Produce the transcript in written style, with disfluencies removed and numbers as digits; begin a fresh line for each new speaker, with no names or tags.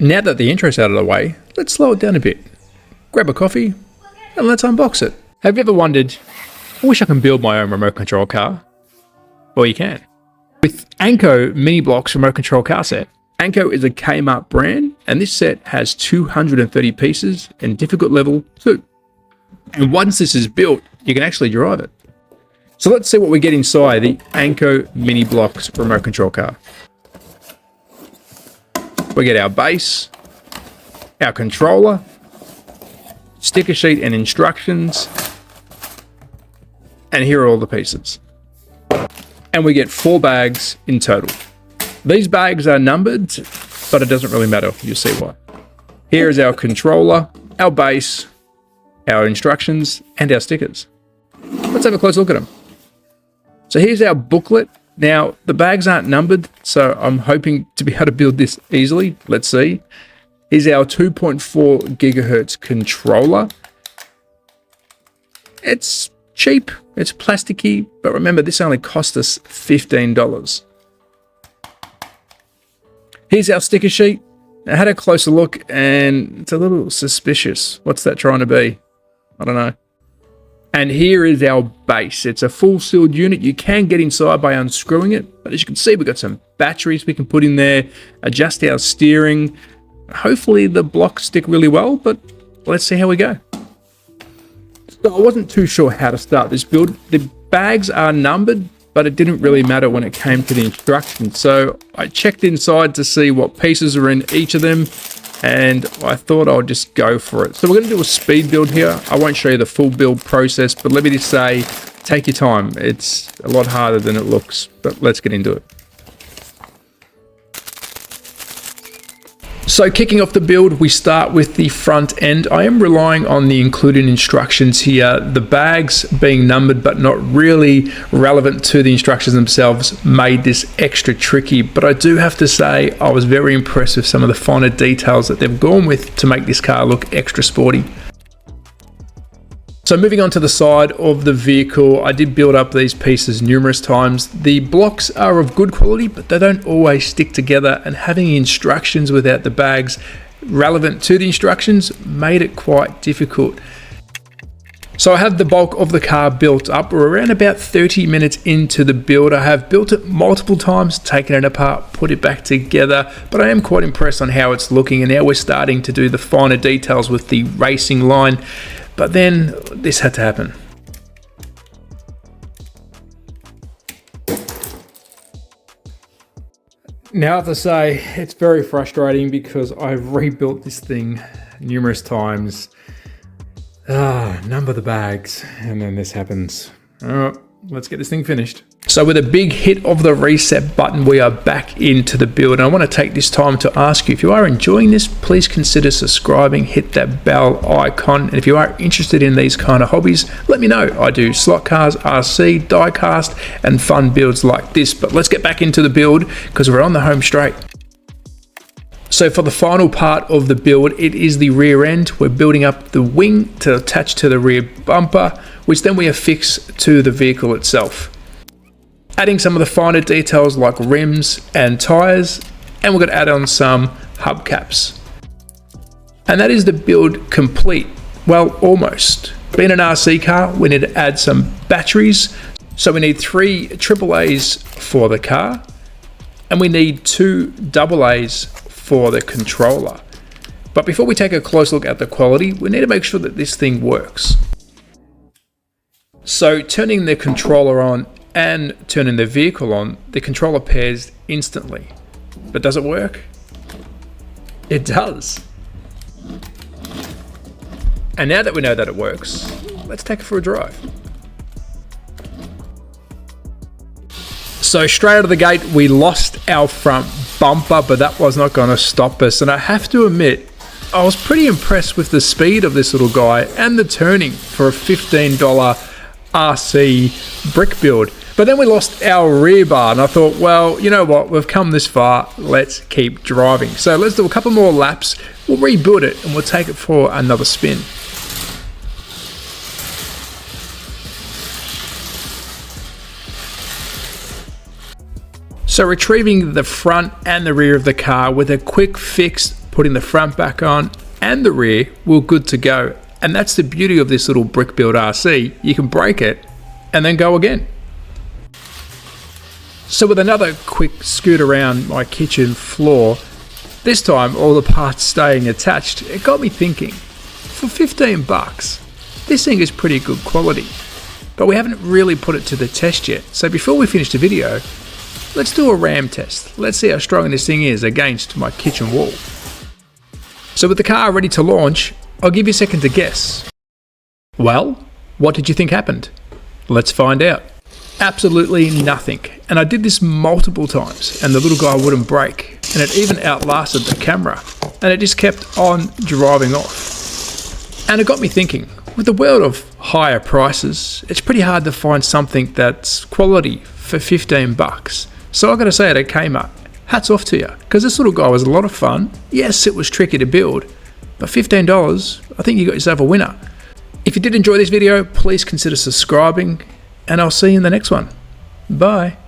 Now that the intro's out of the way, let's slow it down a bit. Grab a coffee and let's unbox it. Have you ever wondered, I wish I can build my own remote control car? Well, you can. With Anko Mini Blocks remote control car set. Anko is a Kmart brand, and this set has 230 pieces in difficult level 2. And once this is built, you can actually drive it. So let's see what we get inside the Anko Mini Blocks remote control car. We get our base, our controller, sticker sheet and instructions, and here are all the pieces. And we get 4 bags in total. These bags are numbered, but it doesn't really matter. You'll see why. Here is our controller, our base, our instructions, and our stickers. Let's have a close look at them. So here's our booklet. Now, the bags aren't numbered, so I'm hoping to be able to build this easily. Let's see. Here's our 2.4 gigahertz controller. It's cheap, it's plasticky, but remember, this only cost us $15. Here's our sticker sheet. I had a closer look and it's a little suspicious. What's that trying to be? I don't know. And here is our base. It's a full sealed unit. You can get inside by unscrewing it, but as you can see, we've got some batteries we can put in there, adjust our steering. Hopefully the blocks stick really well, but let's see how we go. So I wasn't too sure how to start this build. The bags are numbered, but it didn't really matter when it came to the instructions. So I checked inside to see what pieces are in each of them, and I thought I'll just go for it. So we're going to do a speed build here. I won't show you the full build process, but let me just say, take your time. It's a lot harder than it looks, but let's get into it. So kicking off the build, we start with the front end. I am relying on the included instructions here. The bags being numbered but not really relevant to the instructions themselves made this extra tricky, but I do have to say I was very impressed with some of the finer details that they've gone with to make this car look extra sporty. So moving on to the side of the vehicle, I did build up these pieces numerous times. The blocks are of good quality, but they don't always stick together, and having instructions without the bags relevant to the instructions made it quite difficult. So I have the bulk of the car built up. We're around about 30 minutes into the build. I have built it multiple times, taken it apart, put it back together, but I am quite impressed on how it's looking, and now we're starting to do the finer details with the racing line. But then this had to happen. Now I have to say, it's very frustrating because I've rebuilt this thing numerous times. Number the bags, and then this happens. Let's get this thing finished. So with a big hit of the reset button, we are back into the build. And I want to take this time to ask you, if you are enjoying this, please consider subscribing, hit that bell icon. And if you are interested in these kind of hobbies, let me know. I do slot cars, RC, diecast, and fun builds like this. But let's get back into the build because we're on the home straight. So for the final part of the build, it is the rear end. We're building up the wing to attach to the rear bumper, which then we affix to the vehicle itself. Adding some of the finer details like rims and tires, and we're going to add on some hubcaps. And that is the build complete. Well, almost. Being an RC car, we need to add some batteries. So we need 3 AAAs for the car, and we need 2 AA's for the controller. But before we take a close look at the quality, we need to make sure that this thing works. So turning the controller on and turning the vehicle on, the controller pairs instantly. But does it work? It does. And now that we know that it works, let's take it for a drive. So straight out of the gate, we lost our front bumper, but that was not going to stop us. And I have to admit, I was pretty impressed with the speed of this little guy and the turning for a $15 RC brick build. But then we lost our rear bar, and I thought, well, you know what, we've come this far, let's keep driving. So let's do a couple more laps, we'll rebuild it, and we'll take it for another spin. So retrieving the front and the rear of the car with a quick fix putting the front back on and the rear, we're good to go. And that's the beauty of this little brick build RC. You can break it and then go again. So with another quick scoot around my kitchen floor, this time all the parts staying attached, it got me thinking, for 15 bucks, this thing is pretty good quality, but we haven't really put it to the test yet. So before we finish the video, let's do a ram test. Let's see how strong this thing is against my kitchen wall. So with the car ready to launch, I'll give you a second to guess. Well, what did you think happened? Let's find out. Absolutely nothing. And I did this multiple times and the little guy wouldn't brake, and it even outlasted the camera, and it just kept on driving off. And it got me thinking, with the world of higher prices, it's pretty hard to find something that's quality for 15 bucks. So I gotta say, at Kmart, hats off to you, because this little guy was a lot of fun. Yes, it was tricky to build, but $15, I think you got yourself a winner. If you did enjoy this video, please consider subscribing, and I'll see you in the next one. Bye.